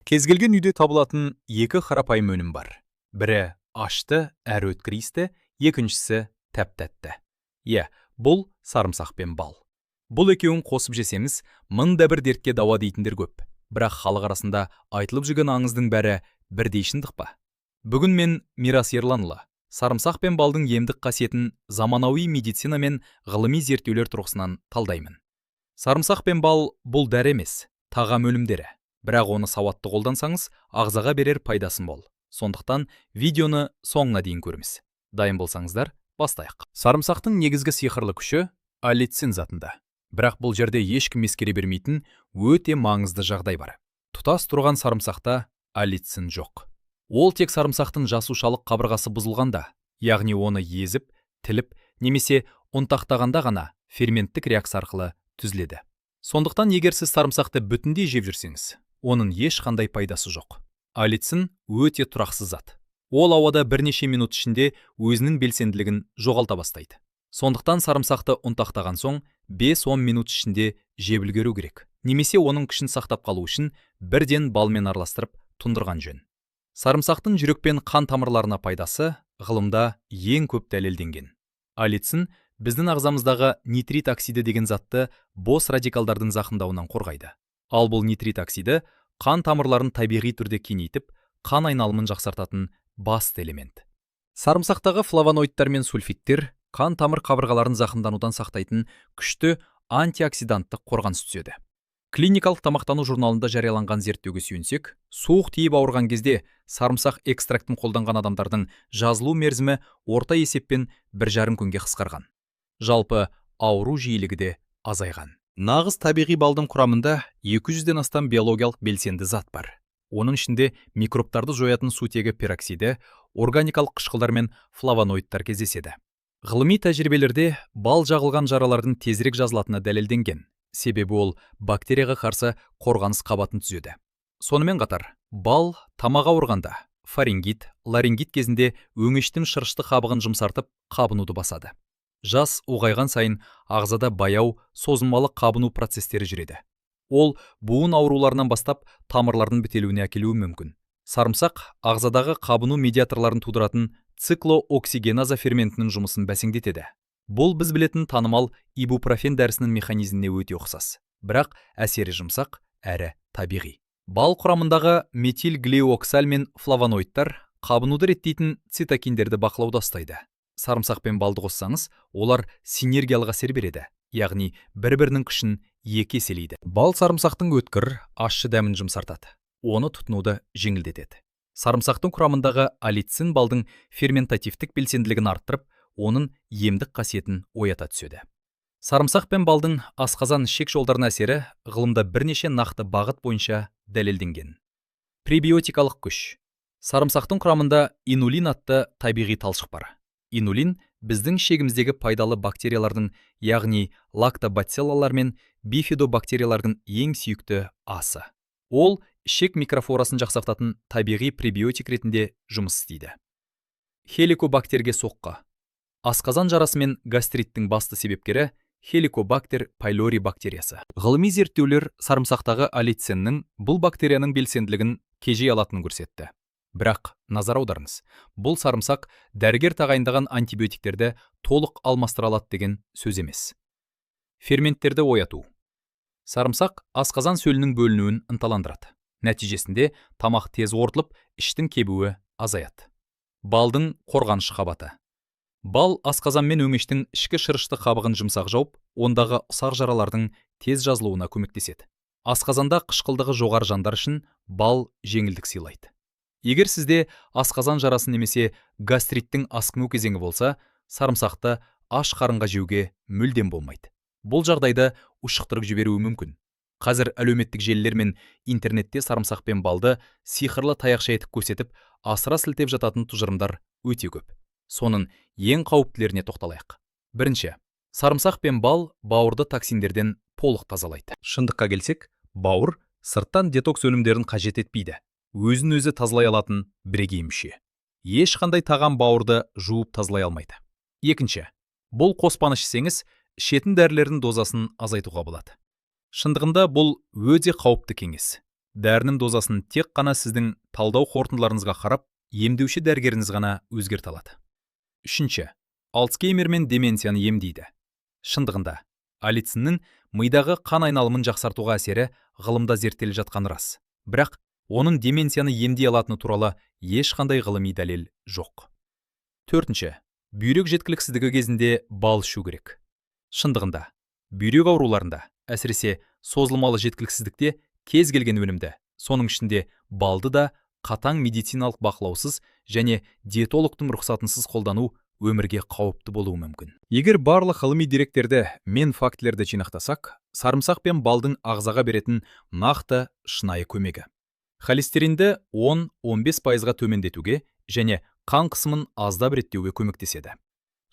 Кез келген үйде табылатын екі қарапайым өнім бар. Бірі ашты әрі өткір иісті, екіншісі тәп-тәтті. Бұл сарымсақ пен бал. Бұл екеуін қосып жесеңіз, мыңда бір дертке дауа дейтіндер көп. Бірақ халық арасында айтылып жүрген аңыздың бәрі бірдей шындық па? Бүгін мен Мирас Ерланұлы сарымсақ пен балдың емдік қасиетін заманауи медицина мен ғылыми зерттеулер тұрғысынан талдаймын. Сарымсақ пен бал бұл дәрі емес, тағам өнімдері. Бірақ оны сауатты қолдансаңыз, ағзаға берер пайдасын бол. Сондықтан видеоны соңына дейін көріңіз. Дайын болсаңыздар, бастайық. Сарымсақтың негізгі сиқырлы күші аллицин затында. Бірақ бұл жерде ешкім ескере бермейтін өте маңызды жағдай бар. Тұтас тұрған сарымсақта аллицин жоқ. Ол тек сарымсақтың жасушалық қабырғасы бұзылғанда, яғни оны езіп, тіліп, немесе ұнтақтағанда ғана ферменттік реакция арқылы түзіледі. Сондықтан егер сіз сарымсақты бүтіндей жеп жүрсеңіз, оның ешқандай пайдасы жоқ. Аллицин өте тұрақсыз зат. Ол ауада бірнеше минут ішінде өзінің белсенділігін жоғалта бастайды. Сондықтан сарымсақты ұнтақтаған соң 5-10 минут ішінде жеп үлгеру керек. Немесе оның күшін сақтап қалу үшін бірден балмен араластырып тұндырған жөн. Сарымсақтың жүрек пен қан тамырларына пайдасы ғылымда ең көп дәлелденген. Аллицин біздің ағзамыздағы нитрит оксиді деген затты бос радикалдардың зақымдауынан қорғайды. Ал бұл нитрит оксиді қан тамырларын табиғи түрде кеңейтіп, қан айналымын жақсартатын басты элемент. Сарымсақтағы флавоноидтар мен сульфиттер қан тамыр қабырғаларын зақымданудан сақтайтын күшті антиоксиданттық қорғаныс түседі. Клиникалық тамақтану журналында жарияланған зерттеуге сүйенсек, суық тиіп ауырған кезде сарымсақ экстрактын қолданған адамдардың жазылу мерзімі орта есеппен 1,5 күнге қысқарған. Жалпы ауру жиілігі де азайған. Нағыз табиғи балдың құрамында 200-ден астам биологиялық белсенді зат бар. Оның ішінде микробтарды жоятын сутегі пероксиді, органикалық қышқылдар мен флавоноидтар кездеседі. Ғылыми тәжірибелерде бал жағылған жаралардың тезірек жазылатыны дәлелденген. Себебі ол бактерияға қарсы қорғаныс қабатын түзеді. Сонымен қатар, бал тамақ ауырғанда, фарингит, ларингит кезінде өңештің шырышты қабығын жұмсартып, қабынуды басады. Жас ұлғайған сайын ағзада баяу, созылмалы қабыну процестері жүреді. Ол буын ауруларынан бастап тамырлардың бітелуіне әкелуі мүмкін. Сарымсақ ағзадағы қабыну медиаторларын тудыратын циклооксигеназа ферментінің жұмысын бәсеңдетеді. Бұл біз білетін танымал ибупрофен дәрісінің механизміне өте ұқсас, бірақ әсері жұмсақ әрі табиғи. Бал құрамындағы метилглиоксаль мен флавоноидтар қабынуды реттейтін цитокиндерді бақылауда ұстайды. Сарымсақ пен балды қоссаңыз, олар синергиялық әсер береді, яғни бір-бірінің күшін екі еселейді. Бал сарымсақтың өткір, ащы дәмін жұмсартады. Оны тұтынуды жеңілдетеді. Сарымсақтың құрамындағы аллицин балдың ферментативтік белсенділігін арттырып, оның емдік қасиетін оята түседі. Сарымсақ пен балдың асқазан ішек жолдарына әсері ғылымда бірнеше нақты бағыт бойынша дәлелденген. Пребиотикалық күш. Сарымсақтың құрамында инулин атты табиғи талшық бар. Инулин біздің ішегіміздегі пайдалы бактериялардың, яғни лактобациллалар мен бифидобактериялардың ең сүйікті асы. Ол ішек микрофлорасын жақсартатын табиғи пребиотик ретінде жұмыс істейді. Хеликобактерге соққы. Асқазан жарасы мен гастриттің басты себепкері хеликобактер пайлори бактериясы. Ғылыми зерттеулер сарымсақтағы аллициннің бұл бактерияның белсенділігін кежей алатынын көрсетті. Бірақ назар аударыңыз, бұл сарымсақ дәрігер тағайындаған антибиотиктерді толық алмастыра алады деген сөз емес. Ферменттерді ояту. Сарымсақ асқазан сөлінің бөлінуін ынталандырады. Нәтижесінде тамақ тез қорытылып, іштің кебуі азаяды. Балдың қорғаныш қабаты. Бал асқазан мен өңештің ішкі шырышты қабығын жұмсақ жауып, ондағы ұсақ жаралардың тез жазылуына көмектеседі. Асқазанда қышқылдығы жоғары жандар үшін бал жеңілдік сыйлайды. Егер сізде асқазан жарасы немесе гастриттің асқыну кезеңі болса, сарымсақты аш қарынға жеуге мүлдем болмайды. Бұл жағдайда ушықтырып жіберуі мүмкін. Қазір әлеуметтік желілер мен интернетте сарымсақ пен балды сиқырлы таяқша етіп көрсетіп, асыра сілтеп жататын тұжырымдар өте көп. Соның ең қауіптілеріне тоқталайық. Бірінші, сарымсақ пен бал бауырды токсиндерден толық тазалайды. Шындыққа келсек, бауыр сырттан детокс өнімдерін қажет етпейді. Өзін-өзі тазалай алатын бірегей мүше. Ешқандай тағам бауырды жуып тазалай алмайды. Екінші, бұл қоспаны ішсеңіз, ішетін дәрілердің дозасын азайтуға болады. Шындығында бұл өте қауіпті кеңес. дәрінің дозасын тек қана сіздің талдау қорытындыларыңызға қарап, емдеуші дәрігеріңіз ғана өзгерте алады. Үшінші, Альцгеймер мен деменцияны емдейді. Шындығында, алициннің мидағы қан айналымын жақсартуға әсері ғылымда зерттеліп жатқаны рас. Бірақ оның деменцияны емдей алатыны туралы ешқандай ғылыми дәлел жоқ. Төртінші, бүйрек жеткіліксіздігі кезінде бал ішу керек. Шындығында, бүйрек ауруларында, әсіресе созылмалы жеткіліксіздікте кез келген өнімді, соның ішінде балды да қатаң медициналық бақылаусыз және диетологтың рұқсатынсыз қолдану өмірге қауіпті болуы мүмкін. Егер барлық ғылыми деректерді мен фактілерді жинақтасақ, сарымсақ пен балдың ағзаға беретін нақты шынайы көмегі. Холестеринді 10-15%-ға төмендетуге және қан қысымын аздап реттеуге көмектеседі.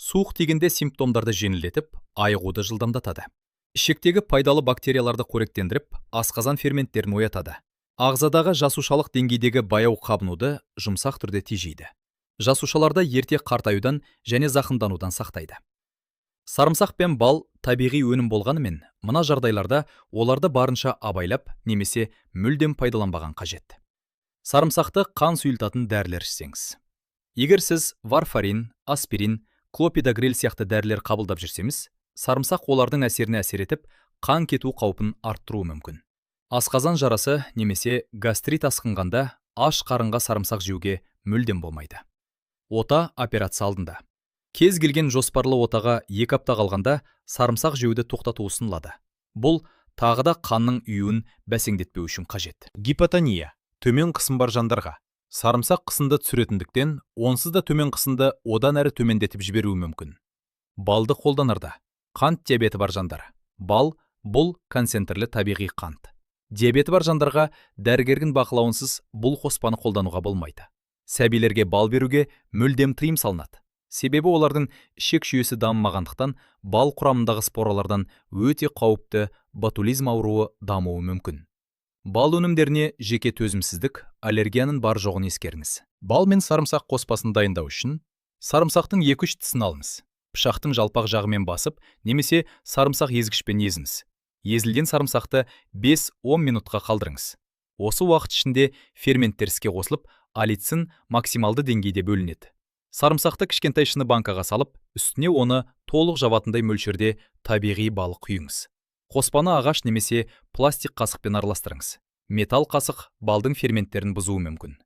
Суық тигенде симптомдарды жеңілдетіп, айығуды жылдамдатады. Ішектегі пайдалы бактерияларды қоректендіріп, асқазан ферменттерін оятады. Ағзадағы жасушалық деңгейдегі баяу қабынуды жұмсақ түрде тежейді. Жасушаларды ерте қартаюдан және зақымданудан сақтайды. Сарымсақ пен бал табиғи өнім болғанымен, мына жағдайларда оларды барынша абайлап немесе мүлдем пайдаланбаған қажет. Сарымсақты қан сұйылтатын дәрілер ішсеңіз. Егер сіз варфарин, аспирин, клопидогрел сияқты дәрілер қабылдап жүрсеңіз, сарымсақ олардың әсеріне әсер етіп, қан кету қаупін арттыруы мүмкін. Асқазан жарасы немесе гастрит асқынғанда аш қарынға сарымсақ жеуге мүлдем болмайды. Ота операция алдында. Кез келген жоспарлы отаға 2 апта қалғанда сарымсақ жеуді тоқтату ұсынылады. Бұл тағы да қанның ұюын бәсеңдетпеу үшін қажет. Гипотония, төмен қысым бар жандарға. Сарымсақ қысымды түсіретіндіктен, онсыз да төмен қысымды одан әрі төмендетіп жіберуі мүмкін. Балды қолданарда. Қант диабеті бар жандар. Бал бұл концентрлі табиғи қант. Диабеті бар жандарға дәрігердің бақылауынсыз бұл қоспаны қолдануға болмайды. Сәбилерге бал беруге мүлдем тыйым салынады. Себебі олардың ішек жүйесі дамымағандықтан бал құрамындағы споралардан өте қауіпті ботулизм ауруы дамуы мүмкін. Бал өнімдеріне жеке төзімсіздік, аллергияның бар жоғын ескеріңіз. Бал мен сарымсақ қоспасын дайындау үшін сарымсақтың 2-3 тісін алыңыз. Пышақтың жалпақ жағымен басып, немесе сарымсақ езгішпен езіңіз. Езілген сарымсақты 5-10 минутқа қалдырыңыз. Осы уақыт ішінде ферменттер іске қосылып, алицин максималды деңгейде бөлінеді. Сарымсақты кішкентай шыны банкаға салып, үстіне оны толық жабатындай мөлшерде табиғи бал құйыңыз. Қоспаны ағаш немесе пластик қасықпен араластырыңыз. Металл қасық балдың ферменттерін бұзуы мүмкін.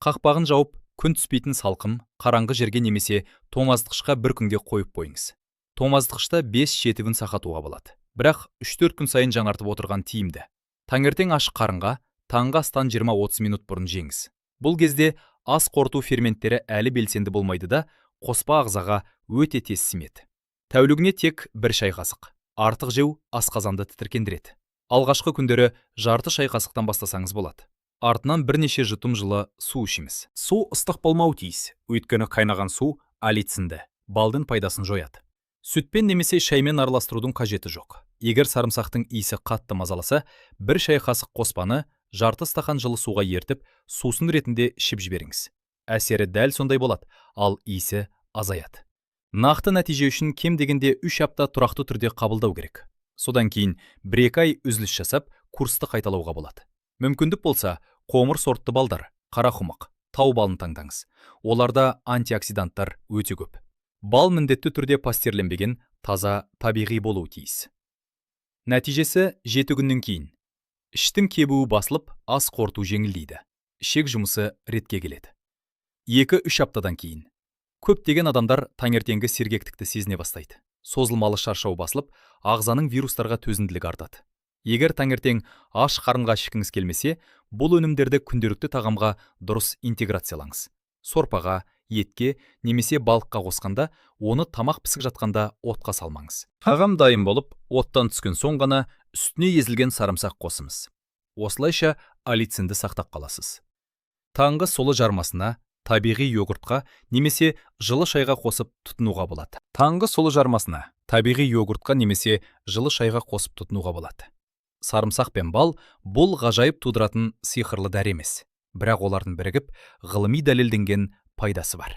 Қақпағын жауып, күн түспейтін салқын, қараңғы жерге немесе тоңазытқышқа бір күнге қойып қойыңыз. Тоңазытқышта 5-7 күн сақтауға болады. Бірақ 3-4 күн сайын жаңартып отырған тиімді. Таңертең ашық қарынға, таңғы астан 20-30 минут бұрын жеңіз. Бұл кезде ас қорыту ферменттері әлі белсенді болмайды да, қоспа ағзаға өте тез сіңеді. Тәулігіне тек 1 шай қасық. Артық жеу асқазанды тітіркендіреді. Алғашқы күндері жарты шай қасықтан бастасаңыз болады. Артынан бірнеше жұтым жылы су ішіңіз. Су ыстық болмау тиіс, өйткені қайнаған су алицинді, балдың пайдасын жояды. Сүтпен немесе шаймен араластырудың қажеті жоқ. Егер сарымсақтың иісі қатты мазаласа, 1 шай қасық қоспаны жарты стақан жылы суға ертіп, сусын ретінде ішіп жіберіңіз. Әсері дәл сондай болады, ал иісі азаяды. Нақты нәтиже үшін кем дегенде 3 апта тұрақты түрде қабылдау керек. Содан кейін 1-2 ай үзіліс жасап, курсты қайталауға болады. Мүмкіндік болса, қоңыр сортты балдар, қарақұмық, тау балын таңдаңыз. Оларда антиоксиданттар өте көп. Бал міндетті түрде пастерленбеген, таза, табиғи болуы тиіс. Нәтижесі 7 күннен кейін. Іштің кебуі басылып, ас қорыту жеңілдейді. Ішек жұмысы ретке келеді. 2-3 аптадан кейін. Көптеген адамдар таңертеңгі сергектікті сезіне бастайды. Созылмалы шаршау басылып, ағзаның вирустарға төзімділігі артады. Егер таңертең аш қарынға ішкіңіз келмесе, бұл өнімдерді күнделікті тағамға дұрыс интеграциялаңыз. Сорпаға, етке немесе балыққа қосқанда, оны тамақ пісіп жатқанда отқа салмаңыз. Тағам дайын болып, оттан түскен соң ғана үстіне езілген сарымсақ қосыңыз. Осылайша алицинді сақтап қаласыз. Таңғы солы жармасына, табиғи йогуртқа немесе жылы шайға қосып тұтынуға болады. Таңғы солы жармасына, табиғи йогуртқа немесе жылы шайға қосып тұтынуға болады. Сарымсақ пен бал бұл ғажайып тудыратын сиқырлы дәрі емес, бірақ олардың бірігіп, ғылыми дәлелденген пайдасы бар.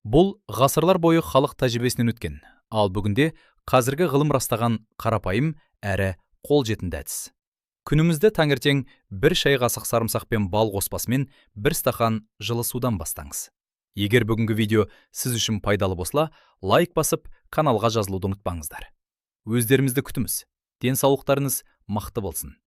Бұл ғасырлар бойы халық тәжірибесінен өткен, ал бүгінде қазіргі ғылым растаған қарапайым әрі қолжетімді әдіс. Күнімізді таңертең бір шай қасық сарымсақ пен бал қоспасымен бір стақан жылы судан бастаңыз. Егер бүгінгі видео сіз үшін пайдалы болса, лайк басып, каналға жазылуды ұмытпаңыздар. Өздеріңізді күтіміз. Денсаулықтарыңыз мықты болсын.